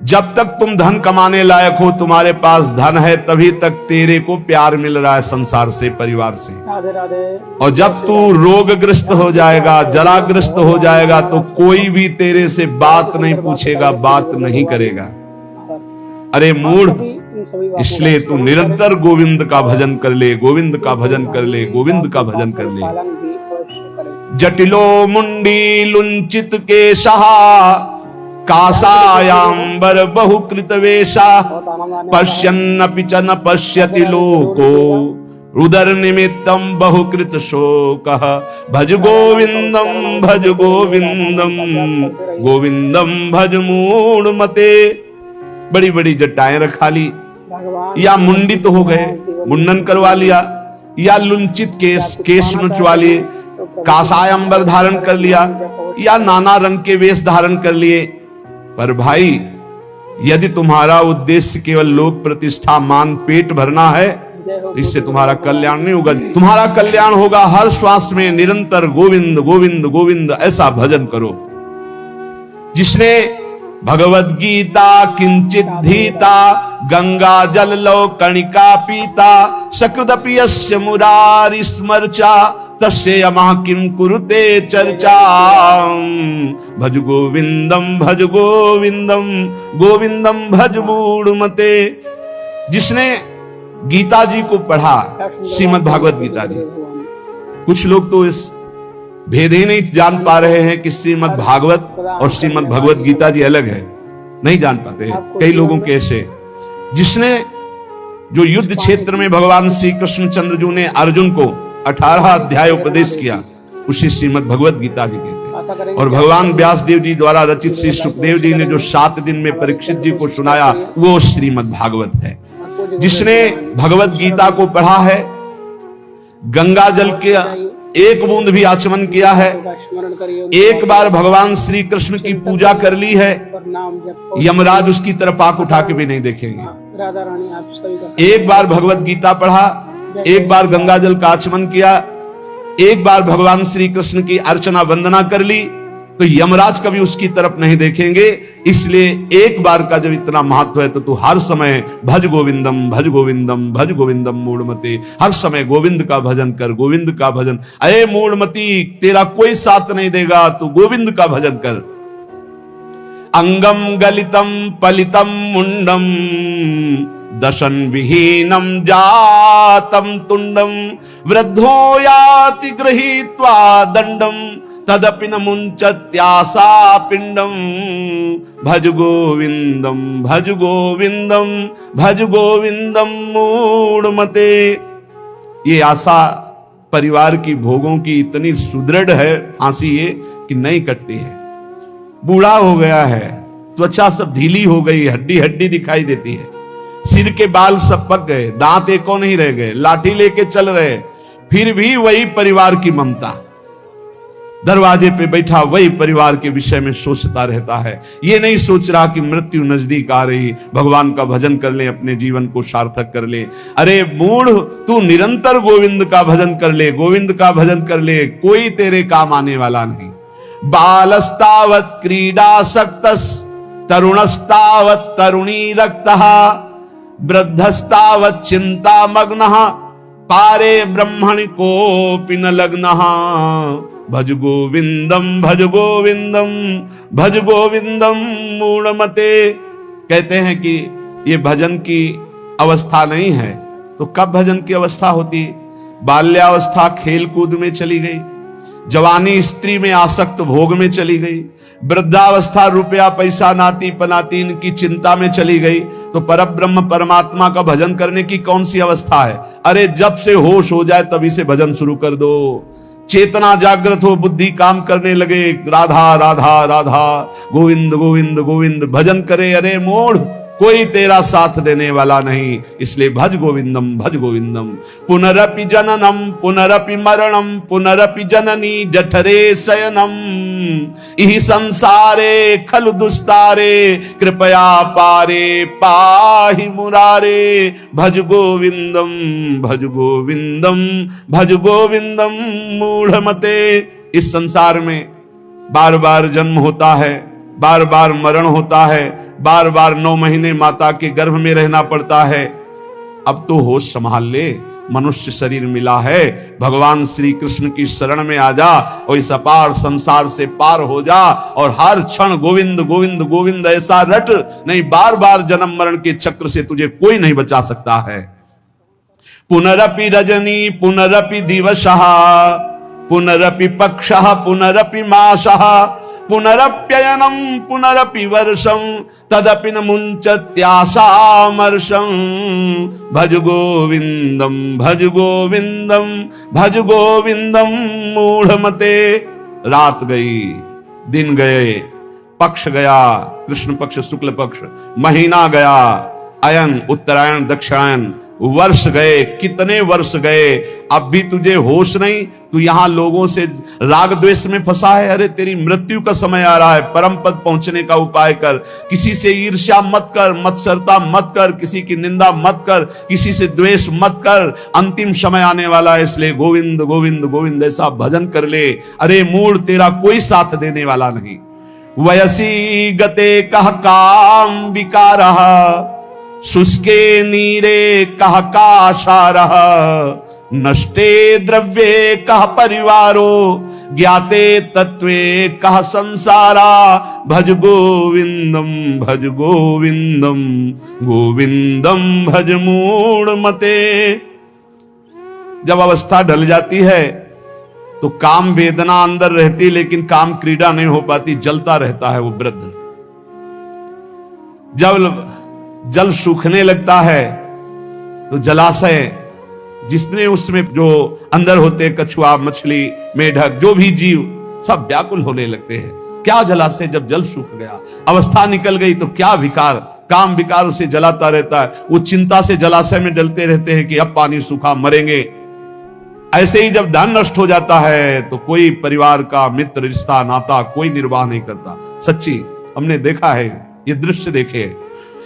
जब तक तुम धन कमाने लायक हो, तुम्हारे पास धन है, तभी तक तेरे को प्यार मिल रहा है संसार से, परिवार से। राधे राधे। और जब तू रोगग्रस्त हो जाएगा, जलाग्रस्त हो जाएगा, तो कोई भी तेरे से बात नहीं पूछेगा, बात नहीं करेगा। अरे मूढ़, इसलिए तू निरंतर गोविंद का भजन कर ले, गोविंद का भजन कर ले, गोविंद का भजन कर ले। जटिलो मुंडी लुंचित केशः कासायांबर बहुकृत वेशा पश्यन्नपि च न पश्यति लोको रुदर निमित्तम बहुकृत शोकः भज गोविंदम भज गोविंदम गोविंदम भज मूढ़मते। बड़ी बड़ी जटाएं रखा ली, या मुंडित हो गए, मुंडन करवा लिया, या लुंचित केश नचवा लिए, कासायंबर धारण कर लिया, या नाना रंग के वेश धारण कर लिए। पर भाई, यदि तुम्हारा उद्देश्य केवल लोक प्रतिष्ठा, मान पेट भरना है, इससे तुम्हारा कल्याण नहीं होगा। तुम्हारा कल्याण होगा हर श्वास में निरंतर गोविंद गोविंद गोविंद ऐसा भजन करो। जिसने भगवद गीता किंचित धीता गंगा जल लो कणिका पीता सकृदपि यस्य मुरारि स्मर्चा तस्य यमः किं कुरुते चर्चा। भज गोविंदम भज गोविंदम गोविंदम भज मूढ़मते। जिसने गीता जी को पढ़ा, श्रीमद् भागवत गीता जी, कुछ लोग तो इस भेद ही नहीं जान पा रहे हैं कि श्रीमद् भागवत और श्रीमद् भगवत गीता जी अलग है, नहीं जान पाते कई लोगों के ऐसे। जिसने जो युद्ध क्षेत्र में भगवान श्री कृष्णचंद्र ने अर्जुन को 18 अध्याय उपदेश किया, उसे श्रीमद् भगवत गीता जी कहते हैं। और भगवान व्यास देव जी द्वारा रचित श्री सुखदेव जी ने जो 7 दिन में परीक्षित जी को सुनाया, वो श्रीमद् भागवत है। जिसने भगवत गीता को पढ़ा है, गंगा जल के एक बूंद भी आचमन किया है, एक बार भगवान श्री कृष्ण की पूजा कर ली है, यमराज उसकी तरफ आंख उठा के भी नहीं देखेंगे। एक बार भगवत गीता पढ़ा, एक बार गंगा जल का आचमन किया, एक बार भगवान श्री कृष्ण की अर्चना वंदना कर ली, तो यमराज कभी उसकी तरफ नहीं देखेंगे। इसलिए एक बार का जब इतना महत्व है, तो तू हर समय भज गोविंदम भज गोविंदम भज गोविंदम मूढ़मते, हर समय गोविंद का भजन कर, गोविंद का भजन। अरे मूढ़मती, तेरा कोई साथ नहीं देगा, तू गोविंद का भजन कर। अंगम गलितम पलितम मुंडम दशन विहीनम जातम तुंडम वृद्धो याति गृहीत्वा दंडम तदपि न मुंचत्यासा पिंडम भज गोविंदम भज गोविंदम भज गोविंदम मूढ़मते। ये आशा परिवार की भोगों की इतनी सुदृढ़ है, फांसी ये कि नहीं कटती है। बूढ़ा हो गया है, त्वचा सब ढीली हो गई, हड्डी हड्डी दिखाई देती है, सिर के बाल सब पक गए, दांत एको नहीं रह गए, लाठी लेके चल रहे, फिर भी वही परिवार की ममता, दरवाजे पे बैठा वही परिवार के विषय में सोचता रहता है। ये नहीं सोच रहा कि मृत्यु नजदीक आ रही, भगवान का भजन कर ले, अपने जीवन को सार्थक कर ले। अरे मूढ़, तू निरंतर गोविंद का भजन कर ले, गोविंद का भजन कर ले, कोई तेरे काम आने वाला नहीं। बालस्तावत् क्रीडासक्तस् तरुणस्तावत् तरुणी रक्तः वृद्धस्तावत् चिंता मग्नः पारे ब्रह्मणि कोऽपि न लग्नः भज गोविंदम भज गोविंदम भज गोविंदम मूढ़मते। कहते हैं कि ये भजन की अवस्था नहीं है, तो कब भजन की अवस्था होती? बाल्यावस्था खेल कूद में चली गई, जवानी स्त्री में आसक्त भोग में चली गई, वृद्धावस्था रुपया पैसा नाती पनातीन की चिंता में चली गई, तो परब्रह्म परमात्मा का भजन करने की कौन सी अवस्था है? अरे जब से होश हो जाए तभी से भजन शुरू कर दो। चेतना जागृत हो, बुद्धि काम करने लगे, राधा राधा राधा गोविंद गोविंद गोविंद भजन करे। अरे मूढ़, कोई तेरा साथ देने वाला नहीं, इसलिए भज गोविंदम भज गोविंदम। पुनरपि जननम पुनरपि मरणम पुनरपि जननी जठरे शयनम इहि संसारे खलु दुस्तारे कृपया पारे पाहि मुरारे भज गोविंदम भज गोविंदम भज गोविंदम मूढ़मते। इस संसार में बार बार जन्म होता है, बार बार मरण होता है, बार बार 9 महीने माता के गर्भ में रहना पड़ता है। अब तो होश संभाल ले, मनुष्य शरीर मिला है, भगवान श्री कृष्ण की शरण में आ जा और इस अपार संसार से पार हो जा और हर क्षण गोविंद गोविंद गोविंद ऐसा रट, नहीं बार बार जन्म मरण के चक्र से तुझे कोई नहीं बचा सकता है। पुनरपि रजनी पुनरपि दिवसः पुनरपि पक्षः पुनरपि मासः पुनरप्ययनं पुनरपि वर्षं तदपि न मुञ्चत्याशामर्षं भज गोविंदम भज गोविंदम भज गोविंदम मूढ़मते। रात गई, दिन गए, पक्ष गया, कृष्ण पक्ष शुक्ल पक्ष, महीना गया, अयन उत्तरायण दक्षिणायन, वर्ष गए, कितने वर्ष गए, अब भी तुझे होश नहीं। तू यहां लोगों से राग द्वेष में फंसा है। अरे तेरी मृत्यु का समय आ रहा है, परम पद पहुंचने का उपाय कर। किसी से ईर्ष्या मत कर, मत्सरता मत कर, किसी की निंदा मत कर, किसी से द्वेष मत कर। अंतिम समय आने वाला है, इसलिए गोविंद गोविंद गोविंद ऐसा भजन कर ले। अरे मूड तेरा कोई साथ देने वाला नहीं। वयसी गते कह काम विकारः शुष्के नीरे कह काशारः नष्टे द्रव्ये कह परिवारो ज्ञाते तत्वे कह संसारा भज गोविंदम भज गोविंदम गोविंदम भज मूढ़मते। जब अवस्था ढल जाती है तो काम वेदना अंदर रहती, लेकिन काम क्रीड़ा नहीं हो पाती, जलता रहता है वो वृद्ध। जब जल सूखने लगता है तो जलाशय जिसमें उसमें जो अंदर होते कछुआ मछली मेढक जो भी जीव सब व्याकुल होने लगते हैं। क्या जलाशय, जब जल सूख गया, अवस्था निकल गई तो क्या विकार, काम विकार उसे जलाता रहता है। वो चिंता से जलाशय में डलते रहते हैं कि अब पानी सूखा मरेंगे। ऐसे ही जब धन नष्ट हो जाता है तो कोई परिवार का मित्र रिश्ता नाता कोई निर्वाह नहीं करता। सच्ची हमने देखा है, ये दृश्य देखे।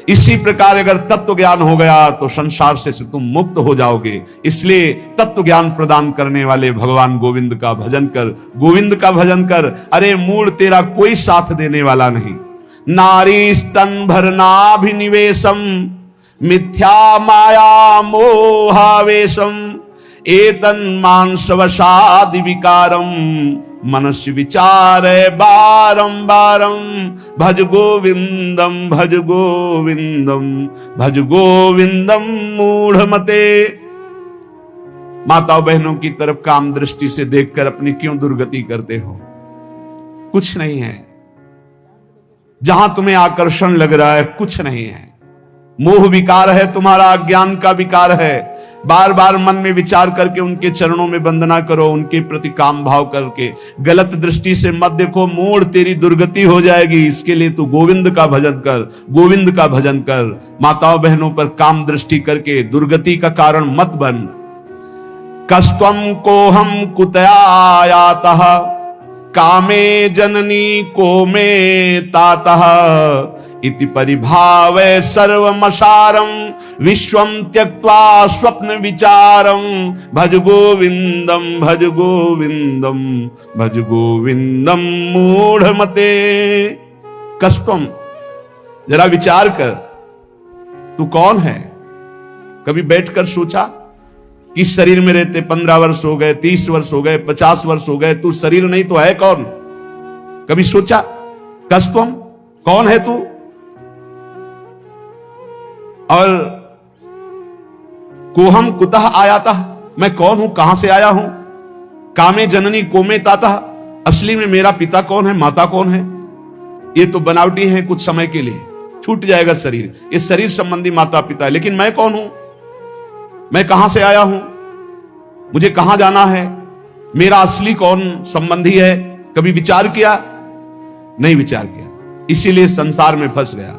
इसी प्रकार अगर तत्व ज्ञान हो गया तो संसार से तुम मुक्त हो जाओगे। इसलिए तत्व ज्ञान प्रदान करने वाले भगवान गोविंद का भजन कर, गोविंद का भजन कर। अरे मूड तेरा कोई साथ देने वाला नहीं। नारी स्तन भरनाभिनिवेशम मिथ्या माया मोहावेशम एतन मांसवशादि विकारम मनस्य विचार बारंबारम भज गोविंदम भज गोविंदम भज गोविंदम मूढ़मते। माताओं बहनों की तरफ काम दृष्टि से देखकर अपनी क्यों दुर्गति करते हो? कुछ नहीं है। जहां तुम्हें आकर्षण लग रहा है कुछ नहीं है। मोह विकार है तुम्हारा, अज्ञान का विकार है। बार बार मन में विचार करके उनके चरणों में वंदना करो, उनके प्रति काम भाव करके। गलत दृष्टि से मत देखो, मूड तेरी दुर्गति हो जाएगी। इसके लिए तू गोविंद का भजन कर, गोविंद का भजन कर। माताओं बहनों पर काम दृष्टि करके दुर्गति का कारण मत बन। कस्त्वम कोहम कुतयायातः कामे जननी को में तातः इति परिभावे सर्वमसारं विश्वं त्यक्त्वा स्वप्न विचारं भज गोविंदम भज गोविंदम भज गोविंदम मूढ़मते। कस्त्वम, जरा विचार कर, तू कौन है? कभी बैठकर सोचा कि शरीर में रहते 15 वर्ष हो गए, 30 वर्ष हो गए, 50 वर्ष हो गए, तू शरीर नहीं तो है कौन? कभी सोचा? कस्त्वम, कौन है तू? और कोहम कुतः आयाता, मैं कौन हूं, कहां से आया हूं? कामे जननी कोमे ताता, असली में मेरा पिता कौन है, माता कौन है? ये तो बनावटी है, कुछ समय के लिए छूट जाएगा शरीर। ये शरीर संबंधी माता पिता है, लेकिन मैं कौन हूं? मैं कहां से आया हूं? मुझे कहां जाना है? मेरा असली कौन संबंधी है? कभी विचार किया? नहीं विचार किया, इसीलिए संसार में फंस गया।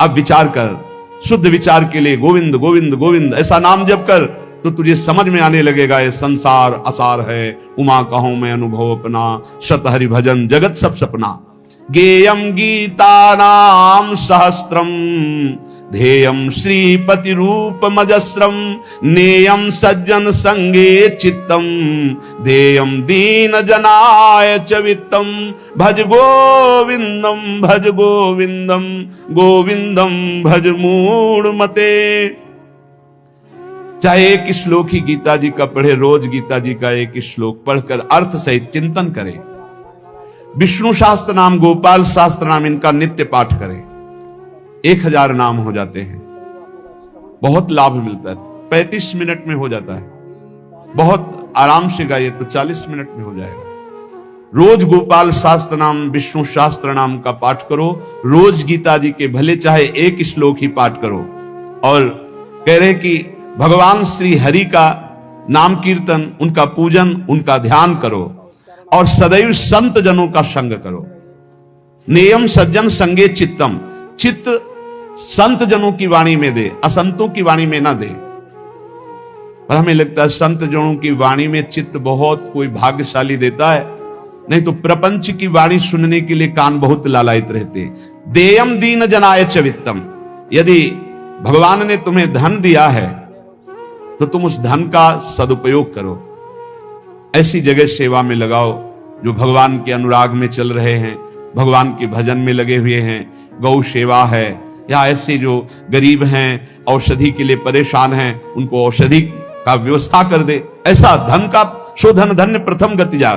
अब विचार कर, शुद्ध विचार के लिए गोविंद गोविंद गोविंद ऐसा नाम जप कर तो तुझे समझ में आने लगेगा ये संसार असार है। उमा कहूं मैं अनुभव अपना, शत हरि भजन जगत सब सपना। गेयम गीतानाम सहस्त्रम ध्येयम श्रीपति रूप मजस्रम नेयम सज्जन संगे चित्तम देयम दीन जनाय च वित्तम भज गोविंदम भज गोविंदम गोविंदम भज मूढ़मते। चाहे एक श्लोक ही गीता जी का पढ़े, रोज गीता जी का एक श्लोक पढ़कर अर्थ सहित चिंतन करे। विष्णु शास्त्र नाम, गोपाल शास्त्र नाम, इनका नित्य पाठ करें। 1000 नाम हो जाते हैं, बहुत लाभ मिलता है। 35 मिनट में हो जाता है, बहुत आराम से गाइए तो 40 मिनट में हो जाएगा। रोज गोपाल शास्त्र नाम, विष्णु शास्त्र नाम का पाठ करो। रोज गीता जी के भले चाहे एक श्लोक ही पाठ करो। और कह रहे कि भगवान श्री हरि का नाम कीर्तन, उनका पूजन, उनका ध्यान करो और सदैव संत जनों का संग करो। नियम सज्जन संगे चित्तम, चित्त संत जनों की वाणी में दे, असंतों की वाणी में ना दे। पर हमें लगता है संत जनों की वाणी में चित्त बहुत कोई भाग्यशाली देता है, नहीं तो प्रपंच की वाणी सुनने के लिए कान बहुत लालायित रहते। देयम दीन जनाय च वित्तम, यदि भगवान ने तुम्हें धन दिया है तो तुम उस धन का सदुपयोग करो। ऐसी जगह सेवा में लगाओ जो भगवान के अनुराग में चल रहे हैं, भगवान के भजन में लगे हुए हैं। गौ सेवा है, या ऐसे जो गरीब हैं, औषधि के लिए परेशान हैं, उनको औषधि का व्यवस्था कर दे। ऐसा धन का शोधन धन्य प्रथम गति जा।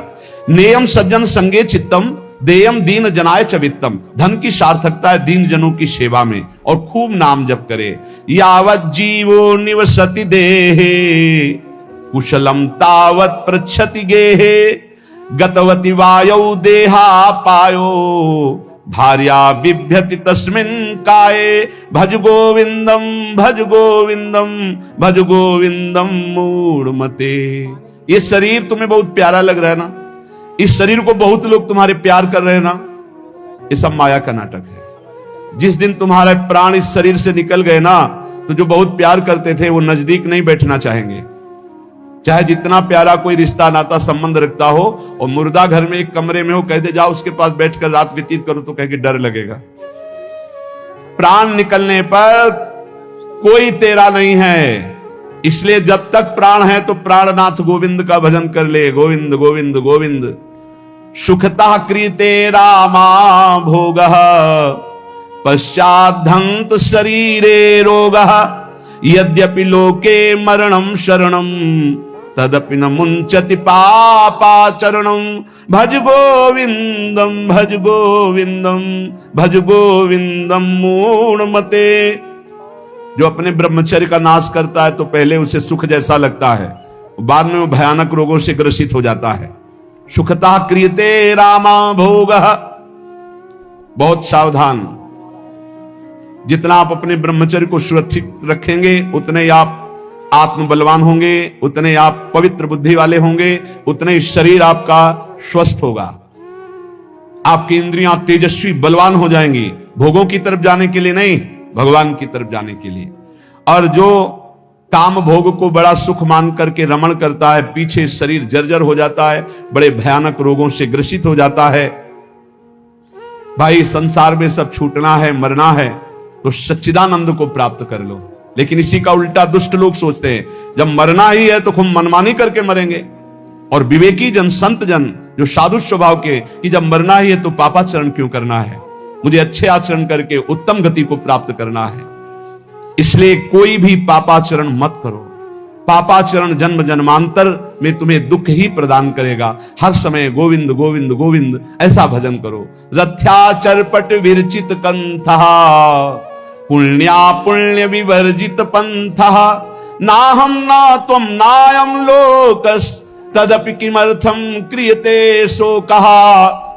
नेयम सज्जन संगे चित्तम देयम दीन जनाय च वित्तम, धन की सार्थकता है दीन जनों की सेवा में। और खूब नाम जप करे। यावत जीवो निवसति देहे कुशलम तावत पृच्छति गेहे गतवति वायौ देहा पायो भार्या बिभ्यति तस्मिन् काये भज गोविंदम भज गोविंदम भज गोविंदम मूढ़मते। ये शरीर तुम्हें बहुत प्यारा लग रहा है ना, इस शरीर को बहुत लोग तुम्हारे प्यार कर रहे हैं ना, ये सब माया का नाटक है। जिस दिन तुम्हारे प्राण इस शरीर से निकल गए ना, तो जो बहुत प्यार करते थे वो नजदीक नहीं बैठना चाहेंगे। चाहे जितना प्यारा कोई रिश्ता नाता संबंध रखता हो, और मुर्दा घर में एक कमरे में हो, कह दे जाओ उसके पास बैठकर रात व्यतीत करो, तो कह के डर लगेगा। प्राण निकलने पर कोई तेरा नहीं है, इसलिए जब तक प्राण है तो प्राणनाथ गोविंद का भजन कर ले। गोविंद गोविंद गोविंद। सुखता क्रीते रामा भोगः पश्चाद्धंत शरीरे रोगः यद्यपि लोके मरणं शरणं तदपि न मुंचति पापाचरणं भज गोविंदम भज गोविंदम भज गोविंदम मूढ़मते। जो अपने ब्रह्मचर्य का नाश करता है तो पहले उसे सुख जैसा लगता है, बाद में वो भयानक रोगों से ग्रसित हो जाता है। सुखता क्रियते रामा भोगः। बहुत सावधान, जितना आप अपने ब्रह्मचर्य को सुरक्षित रखेंगे उतने ही आप आत्म बलवान होंगे, उतने ही आप पवित्र बुद्धि वाले होंगे, उतने ही शरीर आपका स्वस्थ होगा, आपकी इंद्रियां तेजस्वी बलवान हो जाएंगी। भोगों की तरफ जाने के लिए नहीं, भगवान की तरफ जाने के लिए। और जो काम भोग को बड़ा सुख मान करके रमण करता है, पीछे शरीर जर्जर हो जाता है, बड़े भयानक रोगों से ग्रसित हो जाता है। भाई संसार में सब छूटना है, मरना है, तो सच्चिदानंद को प्राप्त कर लो। लेकिन इसी का उल्टा दुष्ट लोग सोचते हैं, जब मरना ही है तो खूब मनमानी करके मरेंगे। और विवेकी जन, संत जन जो साधु स्वभाव के, कि जब मरना ही है तो पापाचरण क्यों करना है, मुझे अच्छे आचरण करके उत्तम गति को प्राप्त करना है। इसलिए कोई भी पापाचरण मत करो। पापाचरण जन्म जन्मांतर में तुम्हें दुख ही प्रदान करेगा। हर समय गोविंद गोविंद गोविंद ऐसा भजन करो। रथ्या चरपट विरचित कंथा पुण्या पुण्य विवर्जित पंथा नाहम ना त्वम नायम लोकस तदपि किमर्थम क्रियते शोकः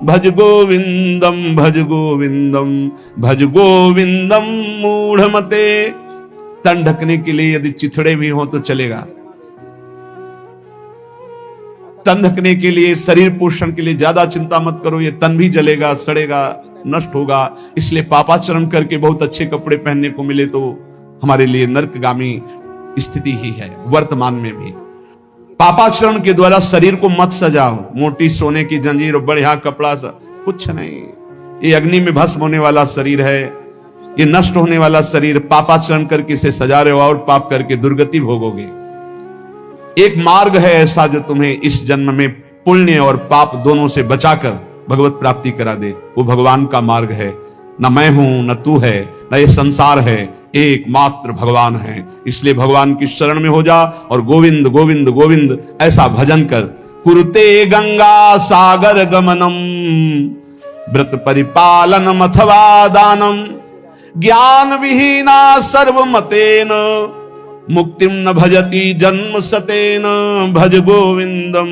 भज गोविंदम भज गोविंदम भज गोविंदम मूढ़मते। तन ढकने के लिए यदि चिथड़े भी हो तो चलेगा। तन ढकने के लिए, शरीर पोषण के लिए ज्यादा चिंता मत करो, ये तन भी जलेगा, सड़ेगा, नष्ट होगा। इसलिए पापाचरण करके बहुत अच्छे कपड़े पहनने को मिले तो हमारे लिए नरकगामी स्थिति ही है। वर्तमान में भी पापाचरण के द्वारा शरीर को मत सजाओ, मोटी सोने की जंजीर और बढ़िया कपड़ा सा कुछ नहीं। ये अग्नि में भस्म होने वाला शरीर है, ये नष्ट होने वाला शरीर, पापाचरण करके इसे सजा रहे हो और पाप करके दुर्गति भोगोगे। एक मार्ग है ऐसा जो तुम्हें इस जन्म में पुण्य और पाप दोनों से बचाकर भगवत प्राप्ति करा दे। वो भगवान का मार्ग है। न मैं हूं, न तू है, न ये संसार है, एकमात्र भगवान है। इसलिए भगवान की शरण में हो जा और गोविंद गोविंद गोविंद ऐसा भजन कर। कुरुते गंगा सागर गमनम व्रत परिपालनम अथवा दानम ज्ञान विहीना सर्वमतेन मुक्तिम न भजति जन्म सतेन भज गोविंदम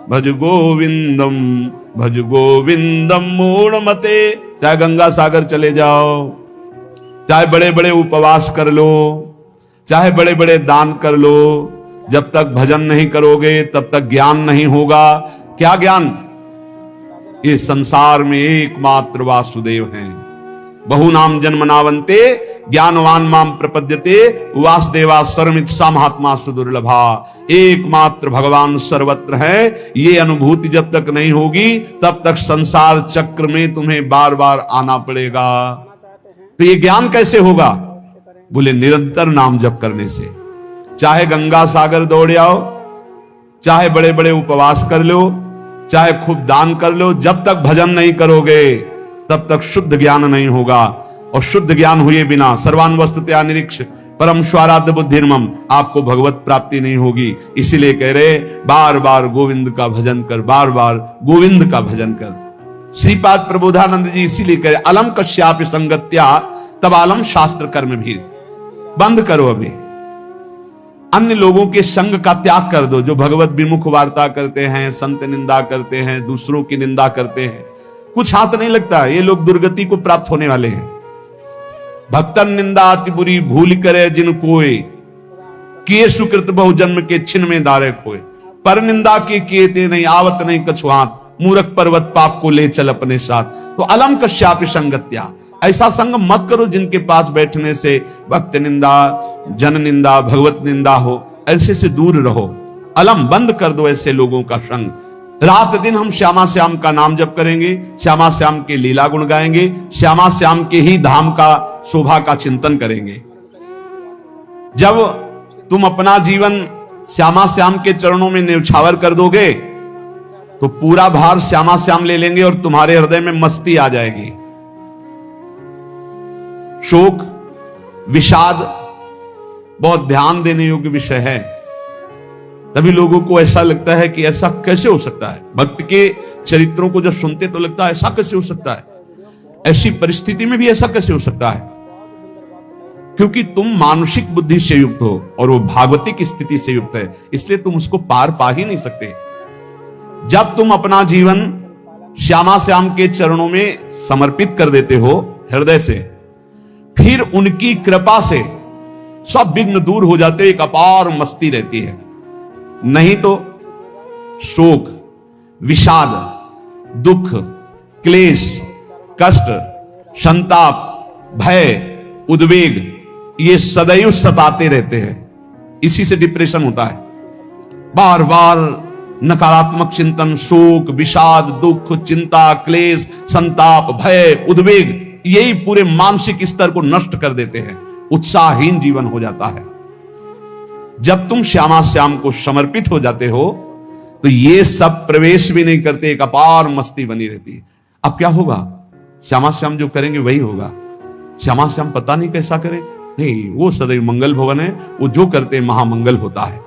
भज गोविंदम भज गोविंदम मूढ़ मते। चाहे गंगा सागर चले जाओ, चाहे बड़े बड़े उपवास कर लो, चाहे बड़े बड़े दान कर लो, जब तक भजन नहीं करोगे तब तक ज्ञान नहीं होगा। क्या ज्ञान? ये संसार में एकमात्र वासुदेव हैं। बहुनाम जन्मनावन्ते ज्ञानवान माम प्रपद्यते वासुदेवा सर्वमिच्छा महात्मा सुदुर्लभा। एकमात्र भगवान सर्वत्र है। ये अनुभूति जब तक नहीं होगी तब तक संसार चक्र में तुम्हें बार बार आना पड़ेगा। तो ये ज्ञान कैसे होगा? बोले निरंतर नाम जप करने से। चाहे गंगा सागर दौड़ आओ, चाहे बड़े बड़े उपवास कर लो, चाहे खूब दान कर लो, जब तक भजन नहीं करोगे तब तक शुद्ध ज्ञान नहीं होगा। और शुद्ध ज्ञान हुए बिना सर्वान वस्तुतया निरीक्ष परम स्वाराध्य बुद्धिर्मम, आपको भगवत प्राप्ति नहीं होगी। इसीलिए कह रहे बार बार गोविंद का भजन कर, बार बार गोविंद का भजन कर। श्रीपाद प्रबोधानंद जी इसीलिए कह रहे अलम कश्यापि संगत्या तब आलम शास्त्र कर्म भी। बंद करो, अभी अन्य लोगों के संग का त्याग कर दो, जो भगवत विमुख वार्ता करते हैं, संत निंदा करते हैं, दूसरों की निंदा करते हैं। कुछ हाथ नहीं लगता, ये लोग दुर्गति को प्राप्त होने वाले हैं। भक्तन निंदा अति बुरी भूल करे जिन कोय, किए सुकृत बहु जन्म के छिन में दारे खोए। पर निंदा के किए ते नहीं आवत नहीं कछु हाथ, मूर्ख पर्वत पाप को ले चल अपने साथ। तो अलम कश्यापि संगत्या, ऐसा संग मत करो जिनके पास बैठने से भक्त निंदा, जन निंदा, भगवत निंदा हो। ऐसे से दूर रहो। अलम बंद कर दो ऐसे लोगों का संग। रात दिन हम श्यामा श्याम का नाम जप करेंगे, श्यामा श्याम के लीला गुण गाएंगे, श्यामा श्याम के ही धाम का शोभा का चिंतन करेंगे। जब तुम अपना जीवन श्यामा श्याम के चरणों में न्यौछावर कर दोगे तो पूरा भार श्यामा श्याम ले लेंगे और तुम्हारे हृदय में मस्ती आ जाएगी। शोक, विषाद बहुत ध्यान देने योग्य विषय है। तभी लोगों को ऐसा लगता है कि ऐसा कैसे हो सकता है। भक्त के चरित्रों को जब सुनते तो लगता है ऐसा कैसे हो सकता है, ऐसी परिस्थिति में भी ऐसा कैसे हो सकता है। क्योंकि तुम मानसिक बुद्धि से युक्त हो और वो भागवतिक स्थिति से युक्त है, इसलिए तुम उसको पार पा ही नहीं सकते। जब तुम अपना जीवन श्यामा श्याम के चरणों में समर्पित कर देते हो हृदय से, फिर उनकी कृपा से सब विघ्न दूर हो जाते, एक अपार मस्ती रहती है। नहीं तो शोक, विषाद, दुख, क्लेश, कष्ट, संताप, भय, उद्वेग ये सदैव सताते रहते हैं। इसी से डिप्रेशन होता है। बार बार नकारात्मक चिंतन, शोक, विषाद, दुख, चिंता, क्लेश, संताप, भय, उद्वेग यही पूरे मानसिक स्तर को नष्ट कर देते हैं। उत्साहहीन जीवन हो जाता है। जब तुम श्यामा श्याम को समर्पित हो जाते हो तो ये सब प्रवेश भी नहीं करते, एक अपार मस्ती बनी रहती है। अब क्या होगा? श्यामा श्याम जो करेंगे वही होगा। श्यामा श्याम पता नहीं कैसा करे, नहीं, वो सदैव मंगल भवन है, वो जो करते महामंगल होता है।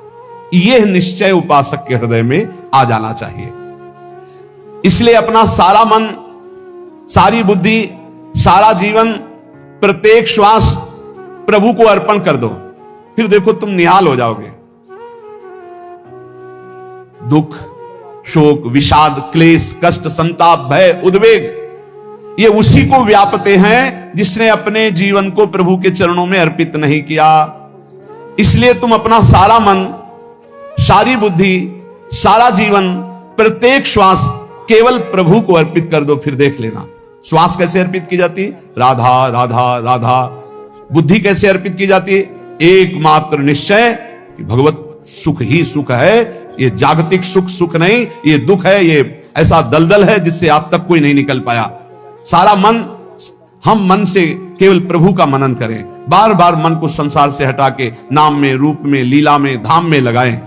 यह निश्चय उपासक के हृदय में आ जाना चाहिए। इसलिए अपना सारा मन, सारी बुद्धि, सारा जीवन, प्रत्येक श्वास प्रभु को अर्पण कर दो। फिर देखो तुम निहाल हो जाओगे। दुख, शोक, विषाद, क्लेश, कष्ट, संताप, भय, उद्वेग ये उसी को व्यापते हैं जिसने अपने जीवन को प्रभु के चरणों में अर्पित नहीं किया। इसलिए तुम अपना सारा मन, सारी बुद्धि, सारा जीवन, प्रत्येक श्वास केवल प्रभु को अर्पित कर दो। फिर देख लेना श्वास कैसे अर्पित की जाती, राधा राधा राधा। बुद्धि कैसे अर्पित की जाती, एकमात्र निश्चय कि भगवत सुख ही सुख है, ये जागतिक सुख सुख नहीं, ये दुख है, ये ऐसा दलदल है जिससे आज तक कोई नहीं निकल पाया। सारा मन, हम मन से केवल प्रभु का मनन करें, बार बार मन को संसार से हटा के नाम में, रूप में, लीला में, धाम में लगाएं।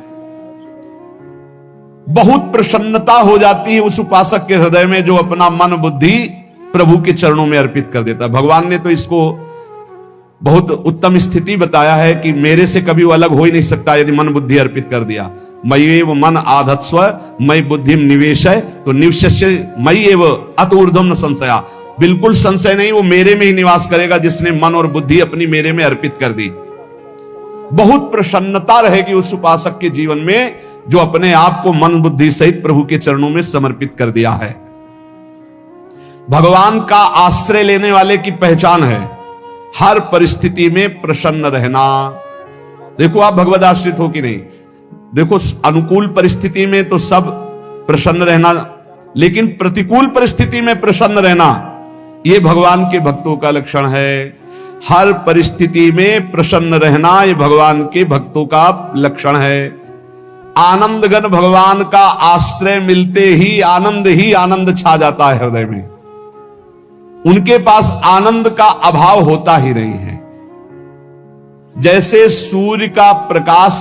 बहुत प्रसन्नता हो जाती है उस उपासक के हृदय में जो अपना मन बुद्धि प्रभु के चरणों में अर्पित कर देता है। भगवान ने तो इसको बहुत उत्तम स्थिति बताया है कि मेरे से कभी वो अलग हो ही नहीं सकता यदि मन बुद्धि अर्पित कर दिया। मयि एव मन आधत्स्व मयि बुद्धिम निवेशय, तो निवशस्य मयि एव अत ऊर्ध्वं न संशया, बिल्कुल संशय नहीं, वो मेरे में ही निवास करेगा जिसने मन और बुद्धि अपनी मेरे में अर्पित कर दी। बहुत प्रसन्नता रहेगी उस उपासक के जीवन में जो अपने आप को मन बुद्धि सहित प्रभु के चरणों में समर्पित कर दिया है। भगवान का आश्रय लेने वाले की पहचान है हर परिस्थिति में प्रसन्न रहना। देखो आप भगवद आश्रित हो कि नहीं, देखो अनुकूल परिस्थिति में तो सब प्रसन्न रहना, लेकिन प्रतिकूल परिस्थिति में प्रसन्न रहना ये भगवान के भक्तों का लक्षण है। हर परिस्थिति में प्रसन्न रहना ये भगवान के भक्तों का लक्षण है। आनंदगन भगवान का आश्रय मिलते ही आनंद छा जाता है हृदय में। उनके पास आनंद का अभाव होता ही नहीं है। जैसे सूर्य का प्रकाश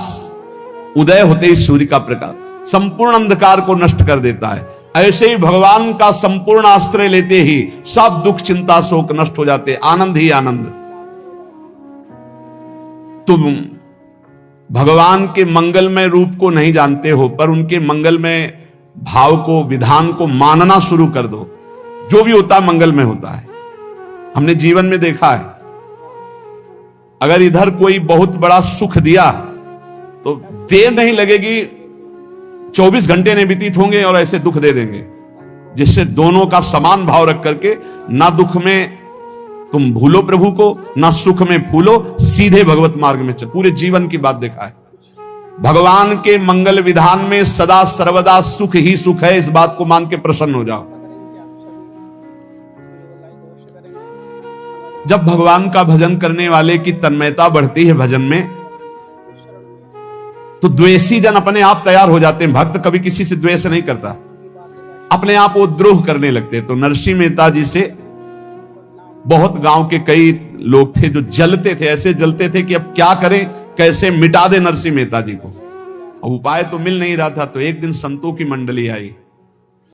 उदय होते ही सूर्य का प्रकाश संपूर्ण अंधकार को नष्ट कर देता है, ऐसे ही भगवान का संपूर्ण आश्रय लेते ही सब दुख चिंता शोक नष्ट हो जाते, आनंद ही आनंद। तुम भगवान के मंगलमय रूप को नहीं जानते हो, पर उनके मंगलमय भाव को, विधान को मानना शुरू कर दो। जो भी होता है मंगलमय होता है। हमने जीवन में देखा है, अगर इधर कोई बहुत बड़ा सुख दिया तो देर नहीं लगेगी, 24 घंटे नहीं व्यतीत होंगे और ऐसे दुख दे देंगे, जिससे दोनों का समान भाव रख करके ना दुख में तुम भूलो प्रभु को, ना सुख में फूलो, सीधे भगवत मार्ग में चल। पूरे जीवन की बात देखा है। भगवान के मंगल विधान में सदा सर्वदा सुख ही सुख है, इस बात को मान के प्रसन्न हो जाओ। जब भगवान का भजन करने वाले की तन्मयता बढ़ती है भजन में, तो द्वेषी जन अपने आप तैयार हो जाते हैं। भक्त कभी किसी से द्वेष नहीं करता, अपने आप वो द्रोह करने लगते। तो नरसिंह मेहता जी से बहुत गांव के कई लोग थे जो जलते थे, ऐसे जलते थे कि अब क्या करें, कैसे मिटा दे नरसिंह मेहता जी को। अब उपाय तो मिल नहीं रहा था। तो एक दिन संतों की मंडली आई,